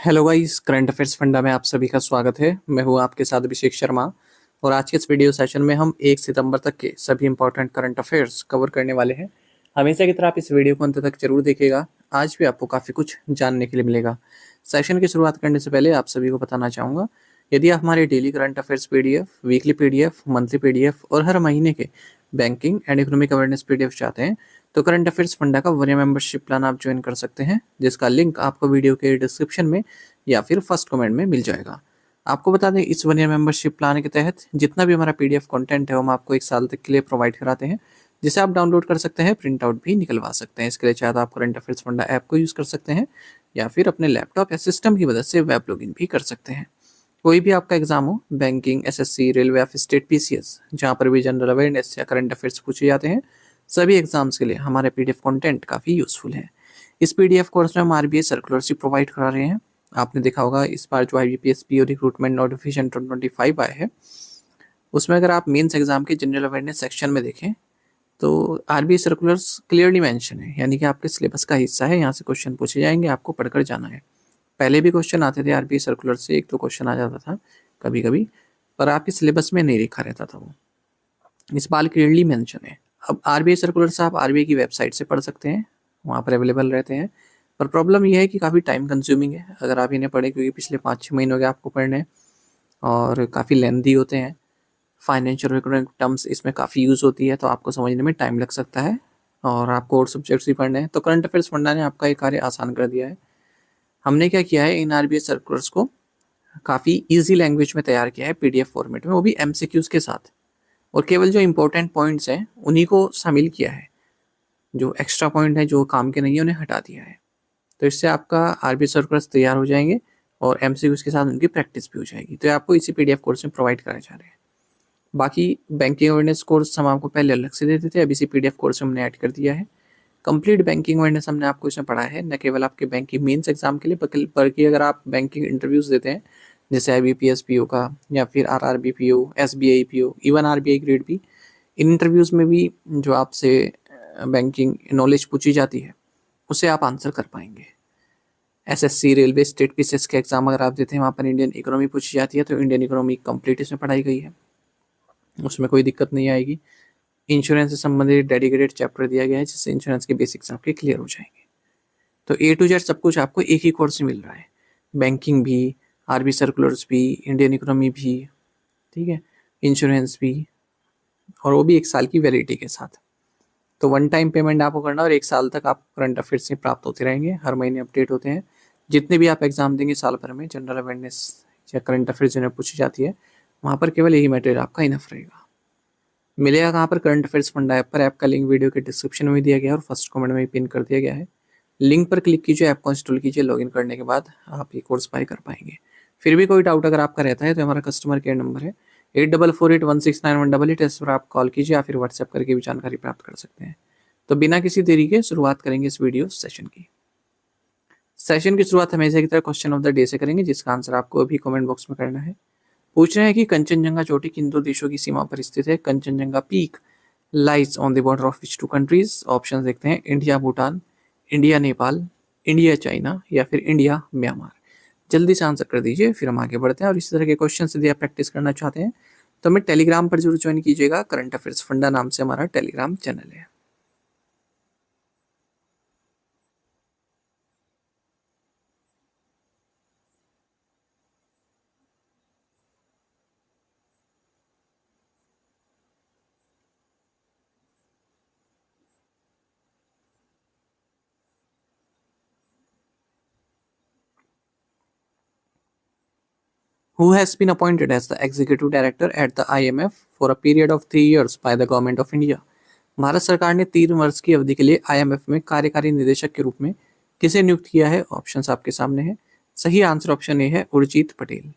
Hello guys, current affairs funda में आप सभी का स्वागत है। मैं हूं आपके साथ अभिषेक शर्मा और आज के इस वीडियो सेशन में हम 1 सितंबर तक के सभी इंपॉर्टेंट करंट अफेयर्स कवर करने वाले हैं। हमेशा की तरह आप इस वीडियो को अंत तक जरूर देखिएगा। आज भी आपको काफ़ी कुछ जानने के लिए मिलेगा। सेशन की शुरुआत करने से पहले आप सभी को बताना चाहूँगा, यदि आप हमारे daily current affairs PDF, weekly PDF, monthly PDF और हर महीने के banking and economic awareness PDF चाहते हैं तो करंट अफेयर्स फंडा का 1 ईयर मेंबरशिप प्लान आप ज्वाइन कर सकते हैं, जिसका लिंक आपको वीडियो के डिस्क्रिप्शन में या फिर फर्स्ट कमेंट में मिल जाएगा। आपको बता दें, इस 1 ईयर मेंबरशिप प्लान के तहत जितना भी हमारा पीडीएफ कंटेंट है वो हम आपको 1 साल तक के लिए प्रोवाइड कराते हैं, जिसे आप डाउनलोड कर सकते हैं, प्रिंट आउट भी निकलवा सकते हैं। इसके लिए चाहे तो आप करंट अफेयर्स फंडा ऐप को यूज़ कर सकते हैं या फिर अपने लैपटॉप या सिस्टम की मदद से वेब लॉगिन भी कर सकते हैं। कोई भी आपका एग्जाम हो, बैंकिंग, एसएससी, रेलवे या फिर स्टेट पीसीएस, जहाँ पर भी जनरल अवेयरनेस या करंट अफेयर्स पूछे जाते हैं, सभी एग्जाम्स के लिए हमारे पीडीएफ कंटेंट काफ़ी यूजफुल है। इस पीडीएफ कोर्स में हम आरबीआई सर्कुलर्स भी प्रोवाइड करा रहे हैं। आपने देखा होगा इस बार जो आईबीपीएस पीओ रिक्रूटमेंट नोटिफिकेशन 2025 आया है, उसमें अगर आप मेंस एग्जाम के जनरल अवेयरनेस सेक्शन में देखें तो आरबीआई सर्कुलर्स क्लियरली मेंशन है, यानी कि आपके सिलेबस का हिस्सा है। यहाँ से क्वेश्चन पूछे जाएंगे, आपको पढ़कर जाना है। पहले भी क्वेश्चन आते थे आरबीआई सर्कुलर से, एक तो क्वेश्चन आ जाता था कभी कभी, पर आपके सिलेबस में नहीं लिखा रहता था वो। इस बार क्लियरली मेंशन है। अब आरबीआई सर्कुलर्स आप आरबीआई की वेबसाइट से पढ़ सकते हैं, वहाँ पर अवेलेबल रहते हैं। पर प्रॉब्लम यह है कि काफ़ी टाइम कंज्यूमिंग है अगर आप इन्हें पढ़ें, क्योंकि पिछले 5-6 महीने हो गए आपको पढ़ने और काफ़ी लेंथी होते हैं। फाइनेंशियल और इकोनॉमिक टर्म्स इसमें काफ़ी यूज़ होती है, तो आपको समझने में टाइम लग सकता है और आपको और सब्जेक्ट्स भी पढ़ने हैं। तो करंट अफेयर्स फंडा ने आपका ये कार्य आसान कर दिया है। हमने क्या किया है, इन आरबीआई सर्कुलर्स को काफ़ी ईजी लैंग्वेज में तैयार किया है, पीडीएफ फॉर्मेट में, वो भी एमसीक्यूज़ के साथ, और केवल जो इंपॉर्टेंट पॉइंट्स हैं उन्हीं को शामिल किया है। जो एक्स्ट्रा पॉइंट है जो काम के नहीं है उन्हें हटा दिया है। तो इससे आपका आरबीआई सर्कुलर्स तैयार हो जाएंगे और एमसीक्यूज़ के साथ उनकी प्रैक्टिस भी हो जाएगी। तो ये आपको इसी पीडीएफ कोर्स में प्रोवाइड कराए जा रहे हैं। बाकी बैंकिंग अवेयरनेस कोर्स हम आपको पहले अलग से देते थे, अब इसी पीडीएफ कोर्स में हमने ऐड कर दिया है। कंप्लीट बैंकिंग अवेयरनेस हमने आपको इसमें पढ़ा है, न केवल आपके बैंकिंग मेंस एग्जाम के लिए, बल्कि अगर आप बैंकिंग इंटरव्यूज देते हैं जैसे आईबीपीएस पीओ का या फिर RRB PO, SBI PO, even RBI grade भी, इन इंटरव्यूज में भी जो आपसे बैंकिंग नॉलेज पूछी जाती है उसे आप आंसर कर पाएंगे। एसएससी, रेलवे, स्टेट पीसीएस के एग्जाम अगर आप देते हैं, वहाँ पर इंडियन इकोनॉमी पूछी जाती है, तो इंडियन इकोनॉमी कंप्लीट इसमें पढ़ाई गई है, उसमें कोई दिक्कत नहीं आएगी। इंश्योरेंस से संबंधित डेडिकेटेड चैप्टर दिया गया है, जिससे इंश्योरेंस के बेसिक्स आपके क्लियर हो जाएंगे। तो ए टू जेड सब कुछ आपको एक ही कोर्स में मिल रहा है, बैंकिंग भी, आरबी सर्कुलर्स भी, इंडियन इकोनॉमी भी, ठीक है, इंश्योरेंस भी, और वो भी 1 साल की वैलिडिटी के साथ। तो वन टाइम पेमेंट आपको करना और 1 साल तक आप करंट अफेयर्स से प्राप्त होते रहेंगे, हर महीने अपडेट होते हैं। जितने भी आप एग्जाम देंगे साल भर में, जनरल अवेयरनेस या करंट अफेयर्स जिन्हें पूछी जाती है, वहाँ पर केवल यही मटेरियल आपका इनफ रहेगा। मिलेगा कहाँ पर? करंट अफेयर्स फंडा ऐप पर। ऐप का लिंक वीडियो के डिस्क्रिप्शन में दिया गया है और फर्स्ट कमेंट में भी पिन कर दिया गया है। लिंक पर क्लिक कीजिए, ऐप को इंस्टॉल कीजिए, लॉगिन करने के बाद आप ये कोर्स बाय कर पाएंगे। फिर भी कोई डाउट अगर आपका रहता है तो हमारा कस्टमर केयर नंबर है 8448169188, इस पर आप कॉल कीजिए या फिर व्हाट्सएप करके भी जानकारी प्राप्त कर सकते हैं। तो बिना किसी देरी के शुरुआत करेंगे इस वीडियो सेशन की। सेशन की शुरुआत हमेशा की तरह क्वेश्चन ऑफ द डे से करेंगे, जिसका आंसर आपको अभी कमेंट बॉक्स में करना है। पूछ रहे हैं कि कंचनजंगा चोटी किन दो देशों की सीमा पर स्थित है? Kanchenjunga peak lies on the border of which two countries? Option देखते हैं, India Bhutan, India Nepal, India China या फिर इंडिया म्यांमार। जल्दी से आंसर कर दीजिए, फिर हम आगे बढ़ते हैं। और इसी तरह के क्वेश्चन यदि आप प्रैक्टिस करना चाहते हैं तो हमें टेलीग्राम पर जरूर ज्वाइन कीजिएगा। करंट अफेयर्स फंडा नाम से हमारा टेलीग्राम चैनल है। Who has been appointed as the executive director at the IMF for a period of 3 years by the government of India? Bharat सरकार ने 3 वर्ष की अवधि के लिए आईएमएफ में कार्यकारी निदेशक के रूप में किसे नियुक्त किया है? ऑप्शंस आपके सामने हैं। सही आंसर ऑप्शन ए है, Urjit Patel.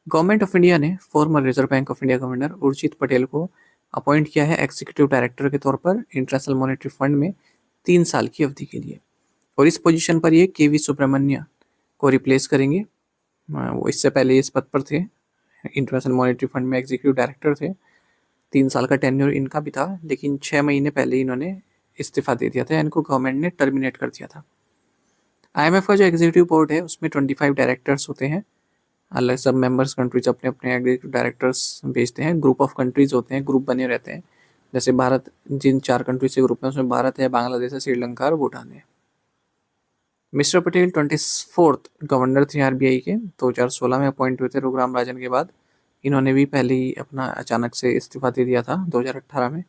Government of India ने former Reserve Bank of India governor Urjit Patel को अपॉइंट किया है एग्जीक्यूटिव डायरेक्टर के तौर पर इंटरनेशनल मॉनेटरी फंड में 3 साल की अवधि के लिए, और इस पोजीशन पर ये केवी सुब्रमण्य को रिप्लेस करेंगे। वो इससे पहले इस पद पर थे, इंटरनेशनल मॉनेटरी फंड में एग्जीक्यूटिव डायरेक्टर थे। 3 साल का टेन्योर इनका भी था, लेकिन 6 महीने पहले इन्होंने इस्तीफा दे दिया था, इनको गवर्नमेंट ने टर्मिनेट कर दिया था। IMF का जो एग्जीक्यूटिव बोर्ड है उसमें 25 डायरेक्टर्स होते हैं। अलग सब मेंबर्स कंट्रीज अपने अपने एग्जीक्यूटिव डायरेक्टर्स भेजते हैं। ग्रुप ऑफ कंट्रीज होते हैं, ग्रुप बने रहते हैं। जैसे भारत जिन 4 कंट्री से ग्रुप है उसमें भारत है, बांग्लादेश है, श्रीलंका और भूटान है। मिस्टर पटेल 24th गवर्नर थे RBI के। 2016 में अपॉइंट हुए थे रघुराम राजन के बाद। इन्होंने भी पहले ही अपना अचानक से इस्तीफा दे दिया था 2018 में।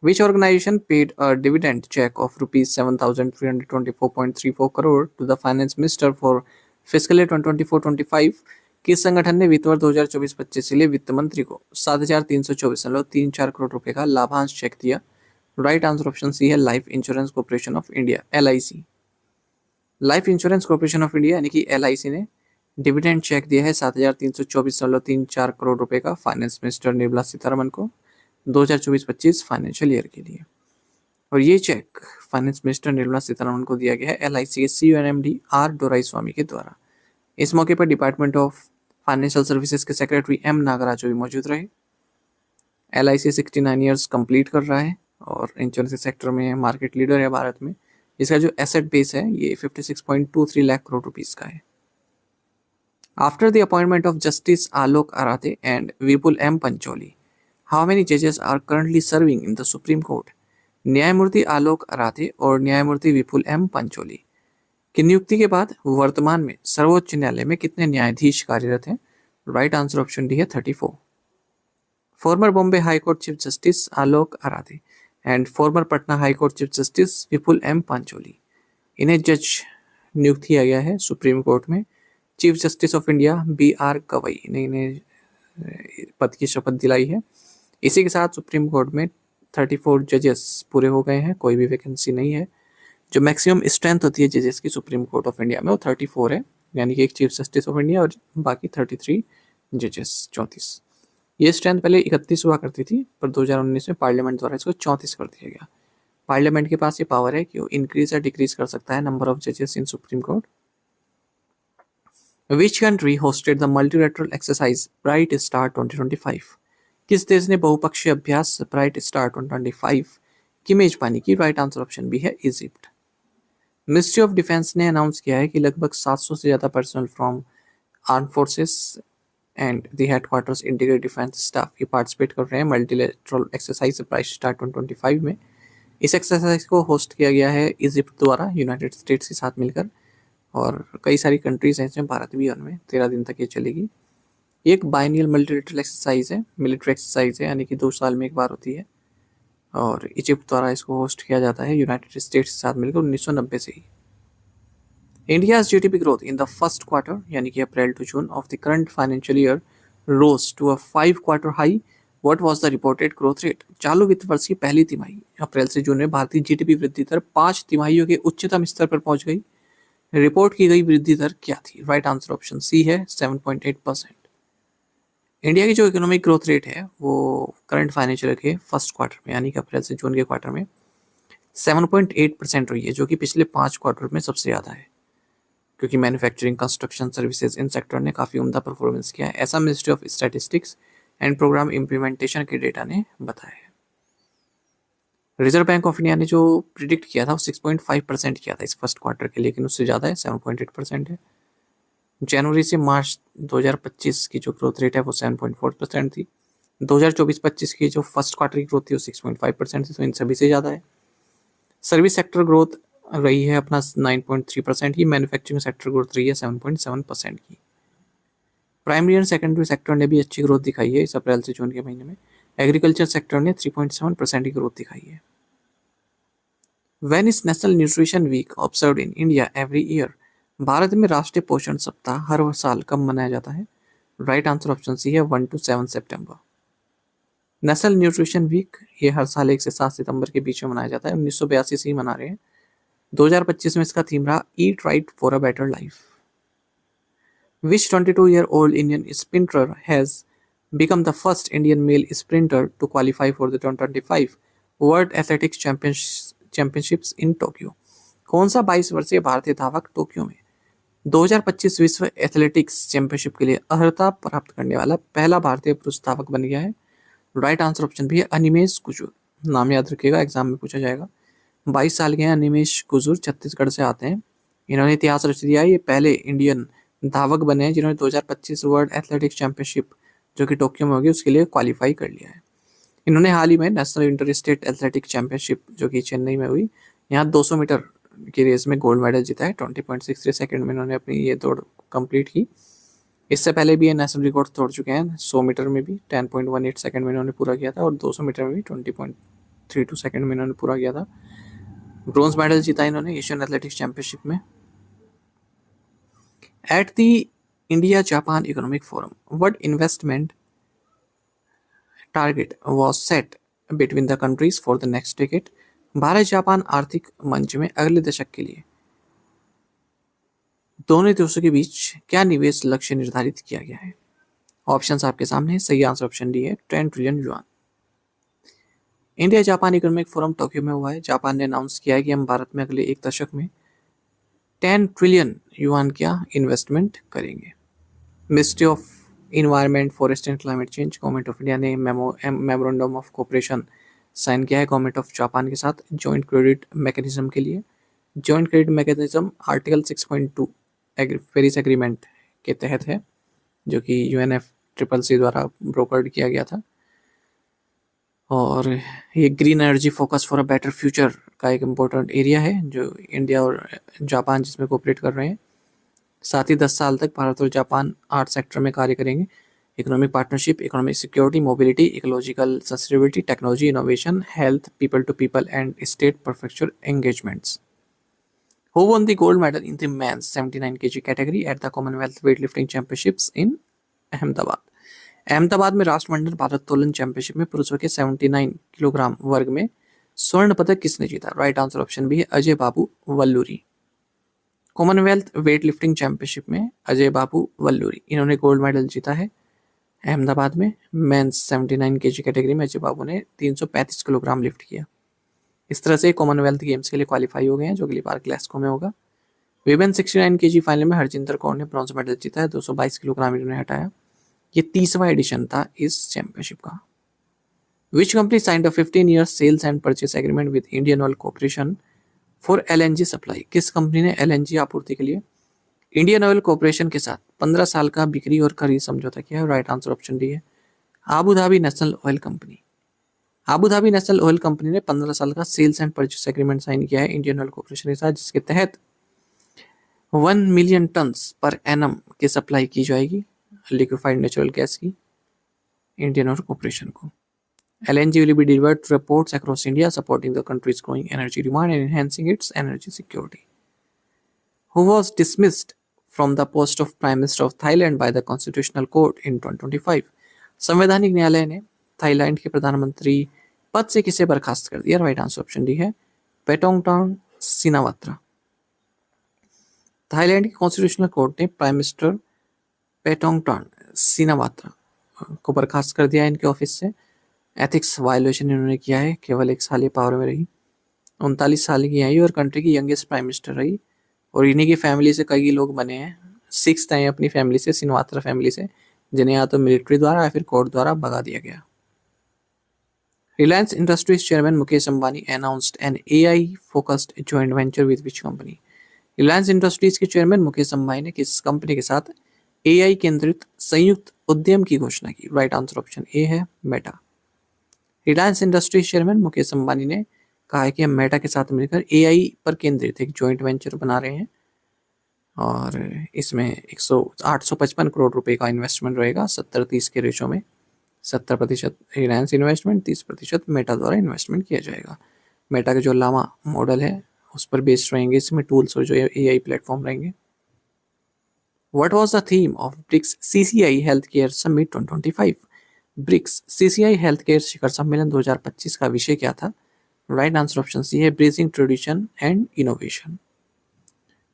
Which organization paid a dividend check of rupees 7,324.34 crore to the finance minister for fiscal year 2024-25? किस संगठन ने वित्त वर्ष 2024-25 के लिए वित्त मंत्री को 7,324.34 करोड़ रुपए का लाभांश चेक दिया? राइट आंसर ऑप्शन सी है life insurance corporation of India, LIC। Life insurance corporation of India यानी कि LIC ने डिविडेंड चेक दिया है 7,324.34 करोड़ रुपए का फाइनेंस मिनिस्टर निर्मला सीतारमण को 2024-25 फाइनेंशियल ईयर के लिए। और ये cheque finance minister Nirmala Sitharaman को दिया गया है LIC के CEO and MD R Doraiswamy के द्वारा। इस मौके पर डिपार्टमेंट ऑफ फाइनेंशियल सर्विसेज के सेक्रेटरी M नागराजू भी मौजूद रहे। LIC 69 ईयर्स कंप्लीट कर रहा है और इंश्योरेंस सेक्टर में मार्केट लीडर है भारत में। इसका जो एसेट बेस है ये 56.23 लाख करोड़ रुपीस का है। After the appointment of justice Alok Aradhe and Vipul M Pancholi, how many जजेस are currently serving in the Supreme Court? न्यायमूर्ति आलोक आराधे और न्यायमूर्ति विपुल M पंचोली की नियुक्ति के बाद वर्तमान में सर्वोच्च न्यायालय में कितने न्यायाधीश कार्यरत हैं? राइट आंसर ऑप्शन डी है 34। Farmer Bombay high court chief justice Alok Aradhe and farmer Patna high court chief justice Vipul M Pancholi, इन्हें जज नियुक्त किया गया है सुप्रीम कोर्ट में। Chief justice of India BR Gavai ने इन्हें पद की शपथ दिलाई है। इसी के साथ सुप्रीम कोर्ट में 34 जजेस पूरे हो गए हैं, कोई भी वैकेंसी नहीं है। जो मैक्सिमम स्ट्रेंथ होती है जजेस की सुप्रीम कोर्ट ऑफ इंडिया में वो 34 है, यानी कि एक चीफ जस्टिस ऑफ इंडिया और बाकी 33 जजेस 34। ये स्ट्रेंथ पहले 31 हुआ करती थी, पर 2019 में पार्लियामेंट द्वारा इसको 34 कर दिया गया। पार्लियामेंट के पास ये पावर है कि वो इंक्रीज या डिक्रीज कर सकता है नंबर ऑफ जजेस in Supreme Court. Which country hosted the multilateral exercise Bright Star 2025? किस देश ने बहुपक्षीय अभ्यास ब्राइट स्टार 2025 की मेजबानी की? राइट आंसर ऑप्शन बी है इजिप्ट। मिनिस्ट्री ऑफ डिफेंस ने अनाउंस किया है कि लगभग 700 से ज़्यादा personal from arm forces and the headquarters integrated defence staff ये पार्टिसिपेट कर रहे हैं मल्टीलेटरल एक्सरसाइज ब्राइट स्टार 2025 में। इस एक्सरसाइज को होस्ट किया गया है इजिप्ट द्वारा यूनाइटेड स्टेट्स के साथ मिलकर, और कई सारी कंट्रीज हैं इसमें, भारत भी उनमें। 13 दिन तक ये चलेगी। ये एक बाइनियल मल्टीलेटरल एक्सरसाइज है, मिलिट्री एक्सरसाइज है, यानी कि 2 साल में एक बार होती है, और इजिप्ट द्वारा इसको होस्ट किया जाता है यूनाइटेड स्टेट्स के साथ मिलकर 1990 से ही। India's GDP growth in the first quarter यानी कि April to June of the current financial year rose to a 5 quarter high. What was the reported growth rate? चालू वित्त वर्ष की पहली तिमाही अप्रैल से जून में भारतीय GDP वृद्धि दर 5 तिमाहियों के उच्चतम स्तर पर पहुंच गई। रिपोर्ट की गई वृद्धि दर क्या थी? राइट आंसर ऑप्शन सी है 7.8%। इंडिया की जो इकोनॉमिक ग्रोथ रेट है वो करंट फाइनेंशियल ईयर के फर्स्ट क्वार्टर में यानी कि अप्रैल से जून के क्वार्टर में 7.8% रही है, जो कि पिछले 5 क्वार्टर में सबसे ज़्यादा है, क्योंकि मैन्युफैक्चरिंग, कंस्ट्रक्शन, सर्विसेज इन सेक्टर ने काफ़ी उम्दा परफॉर्मेंस किया है। ऐसा ministry of statistics and programme implementation के डेटा ने बताया है। रिजर्व बैंक ऑफ इंडिया ने जो प्रिडिक्ट किया था वो 6.5% किया था इस फर्स्ट क्वार्टर के, लेकिन उससे ज़्यादा है, 7.8% है। जनवरी से मार्च 2025 की जो ग्रोथ रेट है वो 7.4% थी। 2024-25 की जो फर्स्ट क्वार्टर की ग्रोथ थी वो 6.5% थी, तो इन सभी से ज़्यादा है। सर्विस सेक्टर ग्रोथ रही है अपना 9.3% की, मैन्युफैक्चरिंग सेक्टर ग्रोथ रही है 7.7% की। प्राइमरी एंड सेकेंडरी सेक्टर ने भी अच्छी ग्रोथ दिखाई है इस अप्रैल से जून के महीने में। एग्रीकल्चर सेक्टर ने 3.7% की ग्रोथ दिखाई है। When is National Nutrition Week observed in India every year? Bharat में राष्ट्रीय पोषण सप्ताह हर साल कब मनाया जाता है? राइट आंसर ऑप्शन सी है 1 to 7 सितंबर। नेशनल न्यूट्रिशन वीक ये हर साल 1 से 7 सितंबर के बीच में मनाया जाता है। 1982 से ही मना रहे हैं। 2025 में इसका थीम रहा eat right for a better life. Which 22-year-old Indian sprinter has become the first Indian male sprinter to qualify for the 2025 World Athletics Championships in Tokyo? कौन सा 22 वर्षीय भारतीय धावक टोक्यो में 2025 विश्व एथलेटिक्स चैंपियनशिप के लिए अर्हता प्राप्त करने वाला पहला भारतीय पुरुष धावक बन गया है? राइट आंसर ऑप्शन भी है अनिमेश कुजूर। नाम याद रखिएगा, एग्जाम में पूछा जाएगा। 22 साल के हैं अनिमेश कुजूर, छत्तीसगढ़ से आते हैं इन्होंने इतिहास रच दिया है, ये पहले इंडियन धावक बने हैं जिन्होंने 2025 वर्ल्ड एथलेटिक्स चैंपियनशिप जो कि टोक्यो में होगी उसके लिए क्वालिफाई कर लिया है। इन्होंने हाल ही में national inter state athletic championship जो कि चेन्नई में हुई, यहाँ 200 मीटर की रेस में गोल्ड मेडल जीता है। 20.63 सेकंड में इन्होंने अपनी ये दौड़ कंप्लीट की। इससे पहले भी ये नेशनल रिकॉर्ड तोड़ चुके हैं। 100 मीटर में भी 10.18 सेकंड में इन्होंने पूरा किया था और 200 मीटर में भी 20.32 सेकंड में इन्होंने पूरा किया था। ब्रॉन्ज मेडल जीता इन्होंने एशियन एथलेटिक्स चैंपियनशिप में। At the India Japan economic forum, what investment target was set between the countries for the next decade? Bharat Japan आर्थिक मंच में अगले दशक के लिए दोनों देशों के बीच क्या निवेश लक्ष्य निर्धारित किया गया है? ऑप्शंस आपके सामने है। सही आंसर ऑप्शन डी है 10 trillion yuan. India Japan economic forum Tokyo में हुआ है। जापान ने अनाउंस किया है कि हम भारत में अगले एक दशक में 10 ट्रिलियन युआन का इन्वेस्टमेंट करेंगे। Ministry of environment, forest and climate change, government of India ने मेमोरेंडम ऑफ कोऑपरेशन साइन किया है गवर्नमेंट ऑफ जापान के साथ जॉइंट क्रेडिट मैकेनिज्म के लिए। Joint credit mechanism article 6.2 Paris agreement के तहत है, जो कि UNFCCC द्वारा ब्रोकर्ड किया गया था। और ये green energy focus for a better future का एक इम्पोर्टेंट एरिया है जो इंडिया और जापान जिसमें कोऑपरेट कर रहे हैं। साथ ही 10 साल तक भारत और जापान 8 सेक्टर में कार्य करेंगे। Economic partnership, economic security, mobility, ecological sustainability, technology innovation, health, people to people and state prefecture engagements. Who won the gold medal in the men's 79 kg category at the Commonwealth Weightlifting Championships in Ahmedabad? Ahmedabad में राष्ट्रमंडल Bharat तोलन championship में पुरुषों के 79 kilogram वर्ग में स्वर्ण पदक किसने जीता? राइट आंसर ऑप्शन बी है Ajay Babu Valluri. Commonwealth weightlifting championship में अजय बाबू वल्लूरी इन्होंने गोल्ड मेडल जीता है अहमदाबाद में। मेंस 79 kg कैटेगरी में अजय बाबू ने 335 किलोग्राम लिफ्ट किया। इस तरह से कॉमनवेल्थ गेम्स के लिए क्वालिफाई हो गए हैं जो अगली बार ग्लासगो में होगा। विमेन 69 kg फाइनल में हरजिंदर कौर ने ब्रॉन्ज मेडल जीता है। 222 किलोग्राम इन्होंने हटाया। ये 30वां एडिशन था इस चैंपियनशिप का। Which company signed a 15 year sales and purchase agreement with Indian oil corporation for LNG supply? किस कंपनी ने LNG आपूर्ति के लिए इंडियन ऑयल कॉर्पोरेशन के साथ 15 साल का बिक्री और खरीद समझौता किया है? राइट आंसर ऑप्शन डी है Abu Dhabi national oil company. Abu Dhabi national oil company ने 15 साल का sales and purchase agreement sign किया है इंडियन ऑयल कॉर्पोरेशन के साथ, जिसके तहत 1 मिलियन टन्स पर एनम की सप्लाई की जाएगी लिक्विफाइड नेचुरल गैस की इंडियन ऑयल कॉर्पोरेशन को। LNG will be delivered to ports across India, supporting the country's growing energy demand and enhancing its energy security. Who was dismissed from the post of Prime Minister of Thailand by the Constitutional Court in 2025? संवैधानिक न्यायालय ने Thailand के प्रधानमंत्री पद से किसे बर्खास्त कर दिया? राइट आंसर ऑप्शन डी है पेटोंगटान सिनावात्रा। थाईलैंड के कॉन्स्टिट्यूशनल कोर्ट ने प्राइम मिनिस्टर पेटोंगटान सिनावात्रा को बर्खास्त कर दिया इनके ऑफिस से। एथिक्स वायलेशन इन्होंने किया है, केवल 1 साल ये पावर में रही। 39 साल की आई और कंट्री की यंगेस्ट प्राइम मिनिस्टर रही और इन्हीं की फैमिली से कई लोग बने हैं। 6th आए अपनी फैमिली से, सिनवात्रा फैमिली से, जिन्हें या तो मिलिट्री द्वारा या फिर कोर्ट द्वारा भगा दिया गया। Reliance Industries chairman Mukesh Ambani announced an AI focused joint venture with which company? Reliance Industries के चेयरमैन मुकेश अंबानी ने किस कंपनी के साथ AI केंद्रित संयुक्त उद्यम की घोषणा की? राइट आंसर ऑप्शन ए है Meta. Reliance Industries chairman Mukesh Ambani ने कहा है कि हम मेटा के साथ मिलकर AI पर केंद्रित एक जॉइंट वेंचर बना रहे हैं और इसमें 855 करोड़ रुपए का इन्वेस्टमेंट रहेगा 70-30 के रेशो में। 70% रिलायंस इन्वेस्टमेंट, 30% मेटा द्वारा इन्वेस्टमेंट किया जाएगा। मेटा के जो लामा मॉडल है उस पर बेस्ड रहेंगे इसमें टूल्स और जो AI प्लेटफॉर्म रहेंगे। What was the theme of BRICS CCI health care summit 2025? BRICS CCI health care शिखर सम्मेलन 2025 का विषय क्या था? राइट आंसर ऑप्शन सी है bridging tradition and innovation.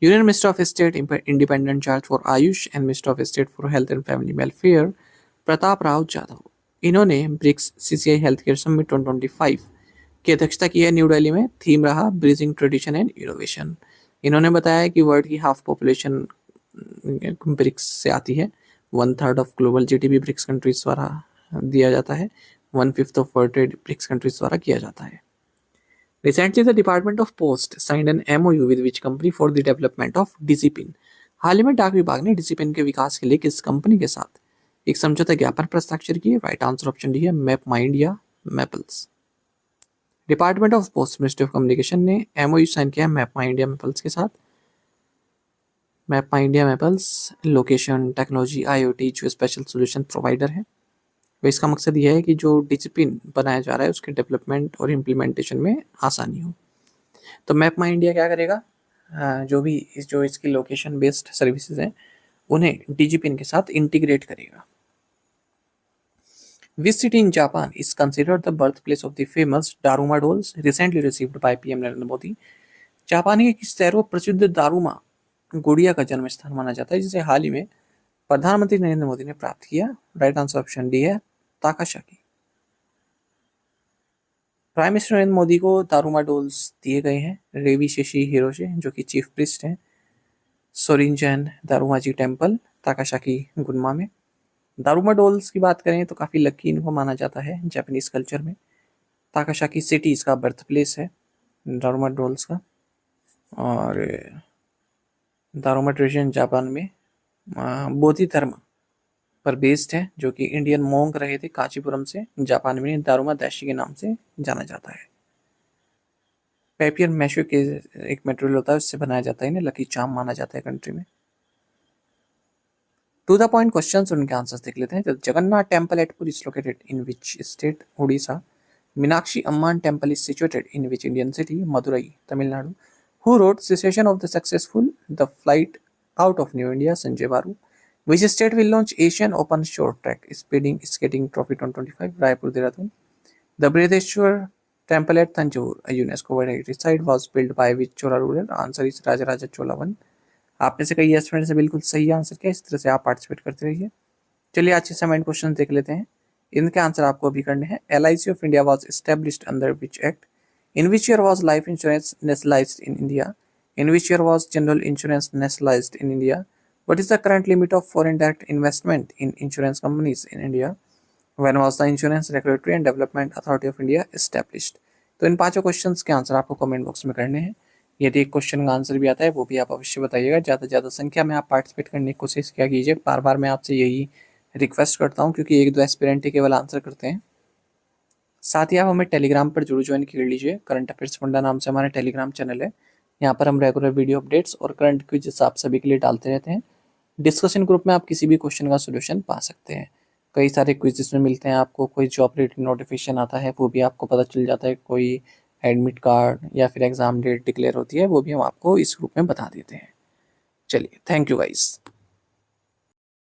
Union minister of state independent charge for AYUSH and minister of state for health and family welfare Pratap Rao Jadhav इन्होंने BRICS CCI health care summit 2025 की अध्यक्षता की है न्यू दिल्ली में। थीम रहा bridging tradition and innovation. इन्होंने बताया कि वर्ल्ड की हाफ पॉपुलेशन ब्रिक्स से आती है। 1/3 of global GDP BRICS countries द्वारा दिया जाता है। 1/5 of world trade BRICS countries द्वारा किया जाता है। Recently, the Department of Post signed an MOU with which company for the development of DCPIN? हाल ही में डाक विभाग ने DCPIN के विकास के लिए किस कंपनी के साथ एक समझौता ज्ञापन पर हस्ताक्षर किए? राइट आंसर ऑप्शन डी है मैप माइंड या Mappls. Department of post ministry of communication ने MOU साइन किया मैप माइंड या मैपल्स के साथ। मैप माइंड या मैपल्स लोकेशन टेक्नोलॉजी IoT जो स्पेशल सोल्यूशन प्रोवाइडर है। तो इसका मकसद यह है कि जो डिसिप्लिन बनाया जा रहा है उसके डेवलपमेंट और इम्प्लीमेंटेशन में आसानी हो। तो मैप माई इंडिया क्या करेगा? जो इसकी लोकेशन बेस्ड सर्विसेज हैं उन्हें डिजिपिन के साथ इंटीग्रेट करेगा। Which city in Japan is considered the birthplace of the famous Daruma dolls recently received by PM Narendra Modi? Japan के किस शहर को प्रसिद्ध दारुमा गुड़िया का जन्म स्थान माना जाता है जिसे हाल ही में प्रधानमंत्री नरेंद्र मोदी ने प्राप्त किया? राइट आंसर ऑप्शन डी है ताकाशाकी। प्राइम मिनिस्टर नरेंद्र मोदी को दारुमा डोल्स दिए गए हैं रेवी शशि हिरोशे जो कि चीफ प्रिस्ट हैं सोरिंजन दारुमाजी टेम्पल ताकाशाकी गुन्मा में। दारुमा डोल्स की बात करें तो काफ़ी लकी इनको माना जाता है जापानीज कल्चर में। ताकाशाकी सिटी इसका बर्थ प्लेस है दारुमा डोल्स का। और दारुमा ट्रेडिशन जापान में बोधि धर्म पर बेस्ड है जो कि इंडियन मोंक रहे थे कांचीपुरम से। जापान में दारुमा दाशी के नाम से जाना जाता है। पेपियर मैशो के एक मटेरियल होता है उससे बनाया जाता है, इन्हें लकी चार्म माना जाता है कंट्री में। टू द पॉइंट क्वेश्चंस उनके आंसर्स देख लेते हैं। Jagannath temple at Puri is located in which state? Orissa. Meenakshi Amman temple is situated in which Indian city? Madurai Tamil Nadu. Who wrote cessation of the successful the flight out of new India? Sanjay बारू। Which state will launch Asian Open Short Track Speeding Skating Trophy 2025? Raipur Dehradun. The Brihadeeswara Temple at Tanjore, a UNESCO World Heritage Site, was built by which Chola ruler? Answer is Raja Chola one. आपने से कई yes friend से बिल्कुल सही answer किया। इस तरह से आप पार्टिसिपेट करते रहिए। चलिए आज के असाइनमेंट क्वेश्चन देख लेते हैं। इनके आंसर आपको अभी करने हैं। LIC of India was established under which act? In which year was life insurance nationalized in India? In which year was general insurance nationalized in India? What is the current limit of foreign direct investment in insurance companies in India? When was the Insurance Regulatory and Development Authority of India established? तो इन पांचों questions के answer आपको comment box में करने हैं। यदि एक question का आंसर भी आता है वो भी आप अवश्य बताइएगा। ज़्यादा से ज़्यादा संख्या में आप पार्टिसिपेट करने की कोशिश क्या कीजिए। बार बार मैं आपसे यही रिक्वेस्ट करता हूँ क्योंकि एक दो एस्पिरेंट ही केवल आंसर करते हैं। साथ ही आप हमें टेलीग्राम पर जरूर ज्वाइन कर लीजिए। करंट अफेयर्स फंडा नाम से हमारा टेलीग्राम चैनल है। यहाँ पर हम रेगुलर वीडियो अपडेट्स और करंट क्विज़ आप सभी के लिए डालते रहते हैं। डिस्कशन ग्रुप में आप किसी भी क्वेश्चन का सोल्यूशन पा सकते हैं। कई सारे क्विज़ में मिलते हैं आपको। कोई जॉब रिलेटेड नोटिफिकेशन आता है वो भी आपको पता चल जाता है। कोई एडमिट कार्ड या फिर एग्ज़ाम डेट डिक्लेयर होती है वो भी हम आपको इस ग्रुप में बता देते हैं। चलिए थैंक यू गाइस।